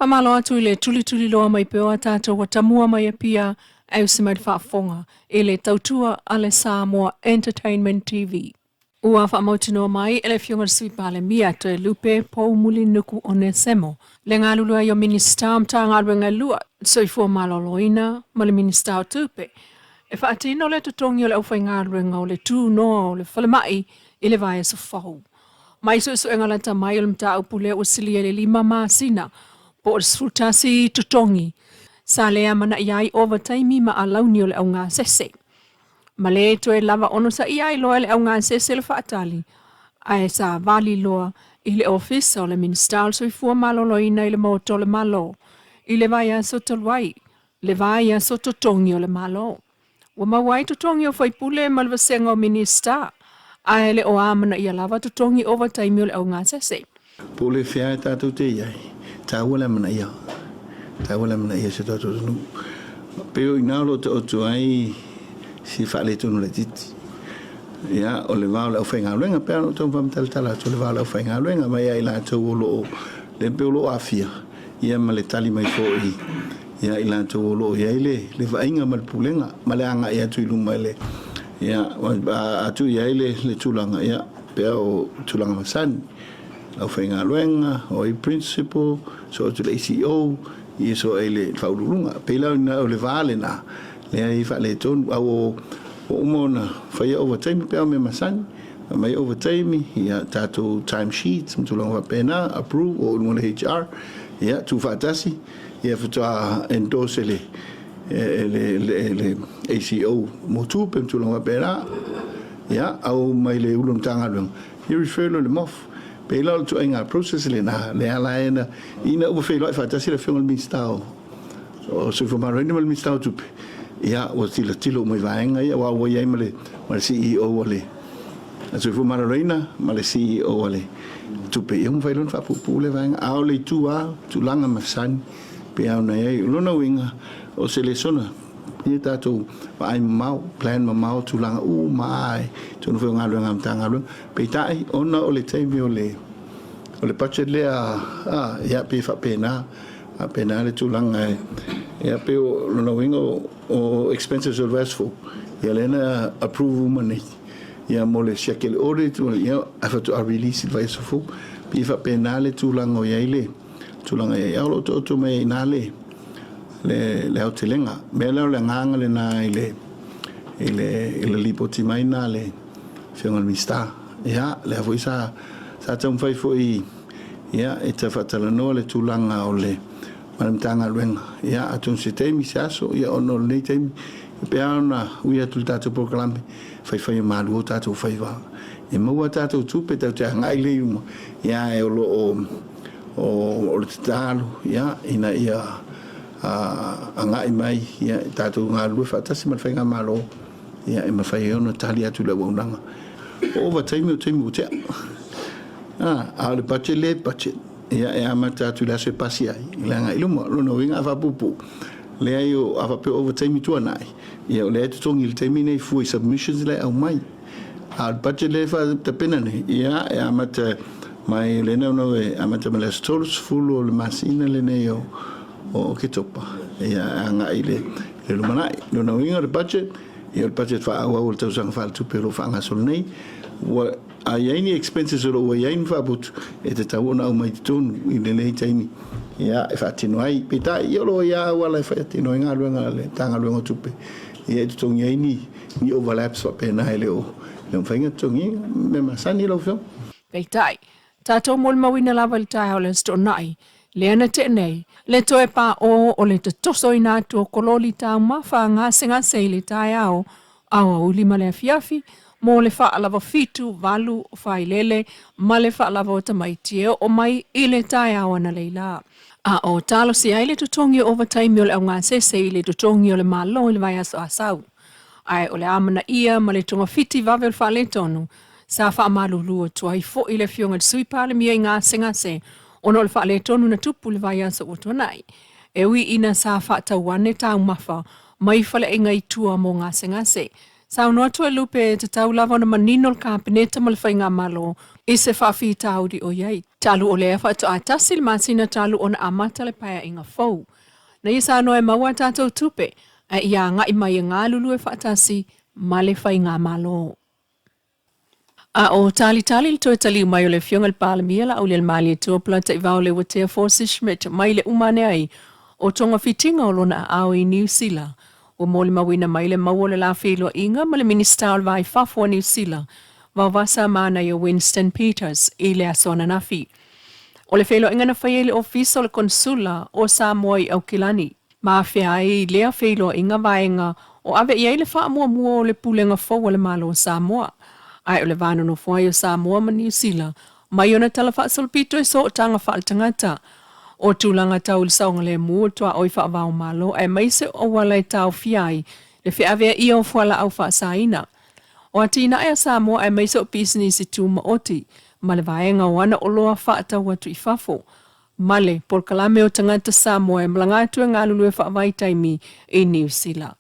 Pamalo atu ile tuli loa mai peo atato wa Atamua mai apia au simai whaafonga ile tautua ale Samoa Entertainment TV. Ua whaamautinoa mai ele fionga swipale mia te lupe pou muli nuku o ne semo. Le ngā lulua yo minister mta ngā ruenga lua soifua maloloina ma le minister o tupe. E whaatino le tutongi o le aufai ngā ruenga o le tū noa o le whalemai ile vai so fahu. Mai so engalata mai o le mta upule o silia le 5 māsina po o sfutasi tutongi. Sa lea mana iai overtime ma alauni o le au ngā sese. Ma le to e lava ono sa iai loa le au ngā sese le whaatali. Ae sa vali loa i le office o le minister so i fua maloloina i le moto le malo. I le vai a sotolwai, le vai a sototongi o le malo. Wa mawai tutongi o whaipule ma le vasenga o minister. Ae le o amana i lava tutongi overtime o le au ngā sese. Pule fia e tātou te iai. Tā wala mana ia. Tā wala mana ia se tātou tunu. Peo i nālo te otu ai si whaale tunu le titi. Ia, o le wāo le au whainga luenga, pēr no tau whamtaltala to le wāo le au whainga luenga, mai ai la tau o loo, le peo loo awhia. Ia ma le tali mai fō i. Ia i la tau o loo, ia i le whainga ma le pulenga, ma le anga ia tui luma le. Ia, atu ia i le tūlanga, ia, pēr o tūlanga masani. Au whainga luenga, o i principal, so o tu le ACO, i so e le whaururunga. Peilau na o le vāle na, le ai whaale tonu, au o umona whaia overtime, pēr me masani, mai overtime, ia tātou timesheets, mtulanga whapena, approve, o umona HR, ia, tu whaatasi, ia whatua endorse le ACO motu, pe mtulanga whapena, ia, au mai le ulum tanga luenga. I refer le mof. Pela tu ainga process le na le ala ena ina o fe lo fa tasi le fiong mi stao so fo ma rende mi stao tu ya o tilo mo vaenga ya wa ye male ma CEO ole so fo ma reina ma le CEO ole tu pe un fa fa pu le vaenga a le tu langa masan pe au na ye lo no winga o se le sona ni tato ai mau plan ma mau tu langa mai tu no fe nga lo ngam tanga lo pe tai ona o le temi o le budget le ya pe fa pena a pena le tu langa ya pe o no winga o expenses of restful ya lena approve money ya mo le shekel audit ya afa to release advice fu pe fa pena le tu langa ya ile tu langa ya lo to me na le hotelenga me le nganga le na ile lipoti mai na le fiona mista ya le foi sa tau fai foi ya e te fatala no le tulanga o le manamtanga luenga ya atun se temi saso ya ono le temi pe ana uia tu tatu proclame fai malu tatu fai va e mo tatu tu pe tau te ngai le ya e o le talo ya ina ia anga mai ya tatu ngalu fatasi man fai ngamalo ya e mafai ona tali atu le wonanga over time te le budget ya e amata tu la se pasia langa ilumo no winga fa pupu le ayo ava pe over time tu anai ya le tu tongi le termine fu submissions le au mai al budget le fa te pena ne ya e amata mai le no e amata me stores full o le masina le ne yo o ke topa ya anga ile le lumanai no winga le budget e il budget fa au tau sang fa tu pero fa nga solnei wa ai expenses o wa yain fa but e te tau na mai tonu i le nei taimi ya e fa tino ai pita io lo ya wala fa tino nga luenga le tanga luenga tupe e tu tong ni overlaps fa pena ele o le fainga tongi me masani lo fo peitai tato mol mawina lava le tai ole sto nai le ana te nei le toe pa o le te toso ina to kololi ta mafa nga singa seile tai au uli male fiafi mo le fa lava fitu valu failele ma le fa lava o tamaiti o mai ile tai au na leila o talo si ai le tutongi overtime o le ngā sese ile tutongi o le malo le vai aso asau ai o le amana ia ma le tonga fiti vavel fa le tonu sa fa malulu o tuai fo ile fionga sui pale mia ngā singa se ono le fa le tonu na tupu le vai aso o tonai e wi ina sa fa tawane tau mafa mai fale inga itua mo ngā singa se Saunoa tu e lupe te tau lava na manino le kabineta ma le whainga malo i se whawhi tauri o iei. Talu o lea wha to atasi le masina talu o na amata le paya inga fau. Na i saunoa e maua tātou tupe a ia ngai mai e ngā lulu e whaatasi ma le whainga malo. A o tali le toi tali mai o le fionga le palamia la au le mali e tuapula ta i vau le watea Force Schmidt mai le umane ai o tonga fitinga o lona au i New Zealand. O mole mawina mai le maua le la whiloa inga ma le minister al vai fafua New Zealand. Vavasa mana i o Winston Peters i le asona nafi. O le whiloa inga na whaie le ofisa o le konsula o Samoa i Aukilani. Ma whea ai lea whiloa inga vaenga o ave iei le wha mua o le pulenga fau le malo o Samoa. Ai o le vano no fuai o Samoa ma New Zealand. Mai ona tala wha solpito e so o tanga wha al tangata. O tūlanga tau le saunga le mua toa oi wha vau malo e maise o wala e tau fiai le whi avea ia o fuala au wha saina. O atina ea Samoa e maise o business i tūma oti ma le vaenga o ana o loa wha tau watu i fafo. Male, por kalame o tangata Samoa e mlangatu e ngā lulu e wha vai taimi i New Zealand.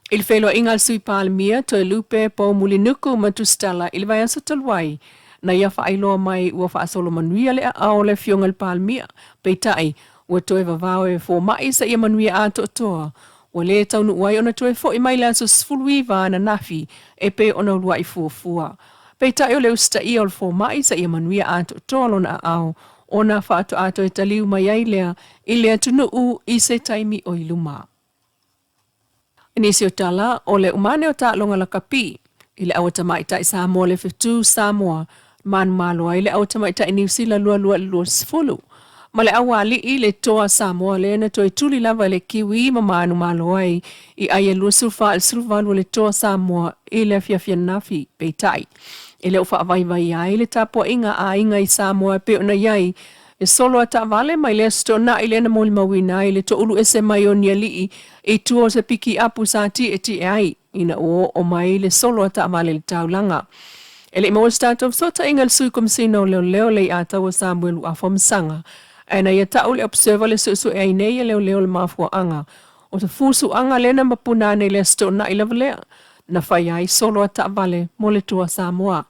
Il felo ingal sui palmia to e lupe po mulinuku matustala il vai aso talwai. Na ia whaailoa mai ua whaasolo manuia le a o le fionga le palmia. Peitai, ua toe vavao e fo mai sa ia manuia ato toa. Ua le taunu uai ona toe fo i mai le aso sfului na nafi e pe ona ulua i fuafua. Peitai o le usta ia o le fo mai sa ia manuia ato toa lona a ao. Ona whaato ato e taliu mai ai lea i lea tunu u i se taimi o iluma. Inisi o tala o le umane o tālonga la kapi. I le awata maita i Samoa le whitu Samoa. Manu maloa i le awata maita i New Zealand lua sifulu. Ma le awali i le toa Samoa le na toi tuli lava le kiwi ma manu maloa i aia lua sulfa al sulvalu le toa Samoa i le fiafia nafi peitai. I le ufa vai ai le tapua inga a inga i Samoa pe ona iai. E solo ata vale mai le sto na i le na moli mawina i le to ulu ese mai o niali i tuo se piki apu sa ti ai. Ina o mai le solo ata vale le taulanga. Ele mo start of sota ingal sui komsino leo le ata o Samuel a fomsanga. Ana ia tau le observer le susu e nei leo le mafua anga. O te fusu anga le na mapuna nei le sto na i levele. Na fai ai solo ata vale mo le tua Samoa.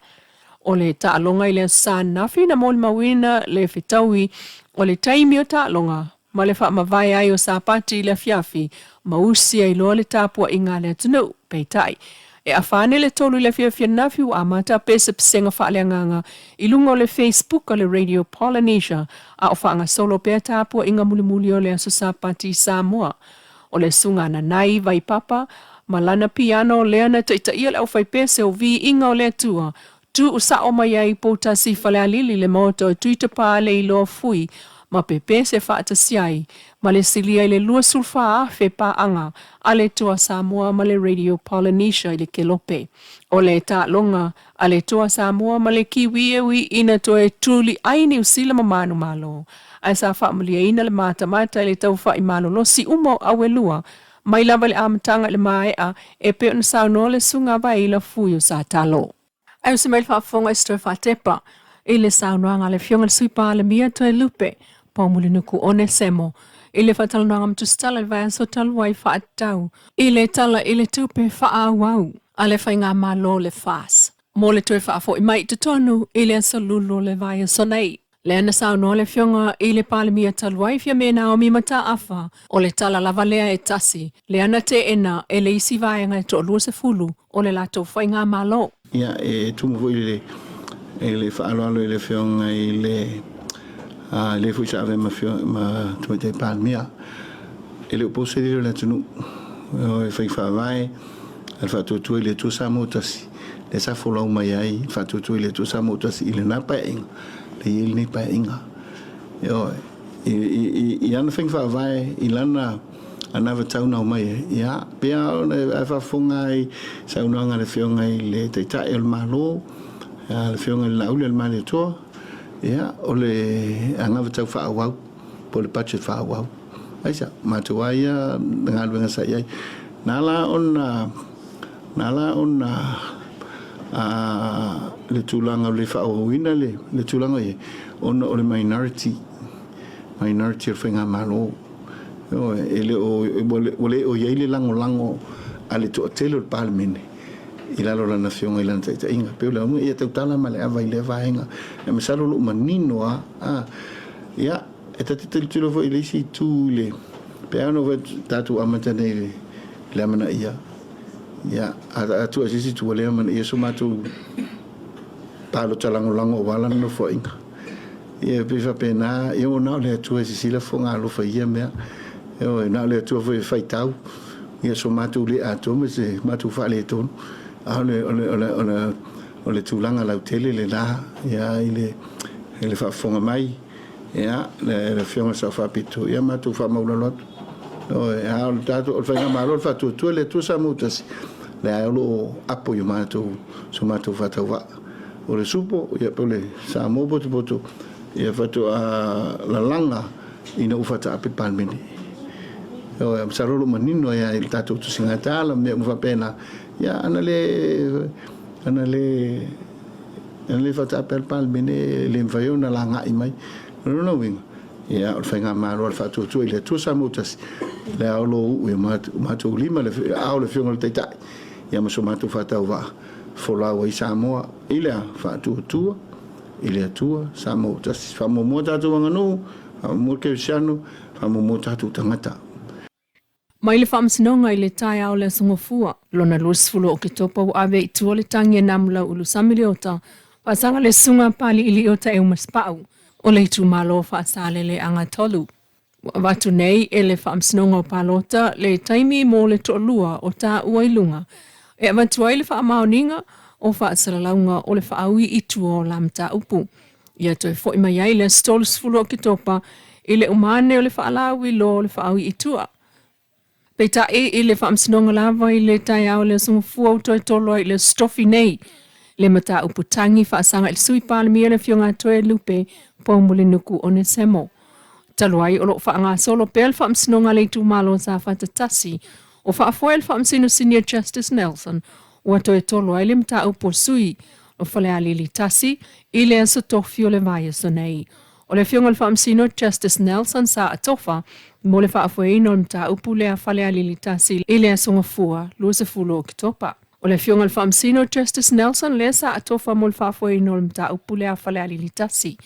O le taalonga i le sa nafi na moli mawina le fitaui o le taimi o taalonga. Ma le wha mawai ai o sa pati le fiafi ma usi ai loa le tapua inga le tunu peitai. E a whane le tolu le fiafia nafi u amata pesa pisenga whaaleanganga i lunga o le Facebook o le Radio Polynesia a o whaanga solo pea tapua inga mulimuli o le aso sa pati Samoa. O le sunga na nai vai papa ma lana piano lea na taita ia le au whai pese o vi inga o le tua. Tu usa o mai ai pota si whale alili le moto e tuita pā le ilo fui ma pepe se whaata siai ma le silia i le lua sulfa a fe pā anga a le toa Samoa ma le Radio Polynesia i le kelope. O le ta longa a le toa Samoa ma le kiwi e wi ina to e tuli ai New Zealand ma manu malo. A sa whaamalia ina le mata i le tau wha i malo lo si umo awe lua mai lava le amatanga le maea e pe on sauno le sunga vai la fuyo sa talo. Ai se mai whaafonga i stoi whatepa i le saunoanga le fionga le suipa le mia to e lupe pa mulinuku one semo. I le whatalanoanga mtustala i vai anso talwai whaatau. I le tala i le tupe whaawau. A le whainga malo le fas. Mo le toi whaafo i mai te tonu i le anso lulu le vai anso nei. Le ana saunoa le fionga i le palemia talwai fia mena o mi mata afa. O le tala lava lea e tasi. Le ana te ena e le isi vaenga e to lua se fulu o le lato whainga malo. Ia e tumu le whaaloalo i le whionga i le fui sa ave ma tuai te palmia. E le upose diro le tunu. E whai whaavai. Al whaatutu i le tu samotasi. Le sa wholau mai ai. Whaatutu i le tu samotasi i le napa inga. Le ili ni pa inga. I ana whai whaavai i lana anava tauna o mai ia pea ona e whafonga i saunanga le whionga i le teitai o le malo le whionga i laule le mani toa ia o le angava tau whaawau po le budget whaawau aisa matua ia ngā luenga sa iai nala ona le tūlanga o le whaawawina le tūlanga i ona o le minority o whainga malo ele o yele lango ale to telo parliament I lalo lana fionga I lana taita inga. Peo lea unga ia tautala ma le awa I le vaenga. E masalo lo manino ia, e tati tilo fo I le isi tu le. Pea ano ve tatu amata nei le amana ia. Ia, atu asisi tu le amana ia so matu palo talangolango o wala no fo inga. Ia pifa pena, ia o nao le atu asisi la fo ngā lofa ia mea. Ia nao le atu fo faitau. Ia so matu le ato me se matu fa le tonu. Ole tūlanga lau tele le la ia ile fa fonga mai ia le fionga sa fa pito ia matu fa maula lot o ia o tatu o fa ngama fa tu le tu sa mutas le alo apo yo matu so matu fa tawa o le supo ia pole sa mo botu ia fa tu la langa ina ufa ta ape palmeni o am sarolo manino ia il tatu tu singata me mo fa pena ia anale fata pel pal bene le mfayo na la ngai mai no wing ia o fenga malo fa tu ile tu sa mutas le alo u matu lima le au le fiong le tai ia mo matu fata va fola o Samoa ile fa tu ile tu Samoa tas fa mo tatu ngano mo ke siano fa mo tatu tangata. Mai le whaamsinonga I le tai au le songofua, lona luasfulu o ke topa u awe I tua le tangi e namula ulu samiliota, pasanga le sunga pali ili ota e umaspau, o le itu malo whaasale le anga tolu. Watu nei e le whaamsinonga o palota, le taimi mo le to'olua o ta uailunga, e avatua I le whaamaoninga o whaasalaunga o le whaaui itu o lamta upu. Ia toi fo ima iai le stolusfulu o ke topa, I le umane o le whaalaui lo le whaaui itua. Peita I le whaamsinonga lava I le tai au le sungfua o toi tolo I le stofi nei. Le mata uputangi whaasanga I le sui palamia le fionga toe lupe pōmule nuku o ne semo. Taluai o lo whaanga solo pel whaamsinonga le tu malo sa whatatasi o whaafoel whaamsino Senior Justice Nelson o toi tolo ai le mata upo sui o whale alili tasi I le aso tofi o le vai so nei. O le fionga le whaamsino Justice Nelson sa atofa mo le whaafoeino le mta upu le a whale alili tasi I le asonga fua lua se fulo o kitopa. O le fionga le whaamsino Justice Nelson le sa atofa mo le whaafoeino le mta upu le a whale alili tasi.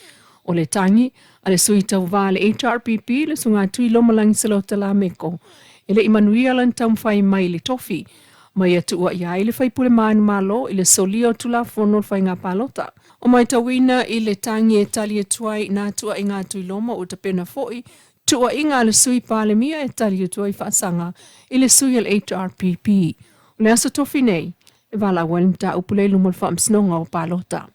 O le tangi a le sui tau vā le HRPP le sunga tui lomalangi salota la meko. E le imanuia lan taumwhai mai le tofi. Mai atu ua iai le whaipule maanu malo I le solio tula fono le whainga palota. O mai tawina I le tangi e tali e tuai nā tua I ngā tui loma o tapena foi, tua inga le sui palemia e tali e tuai whaasanga I le sui al HRPP. O le asa tofi nei, e wala wale mta upule lumo le whaamsinonga o palota.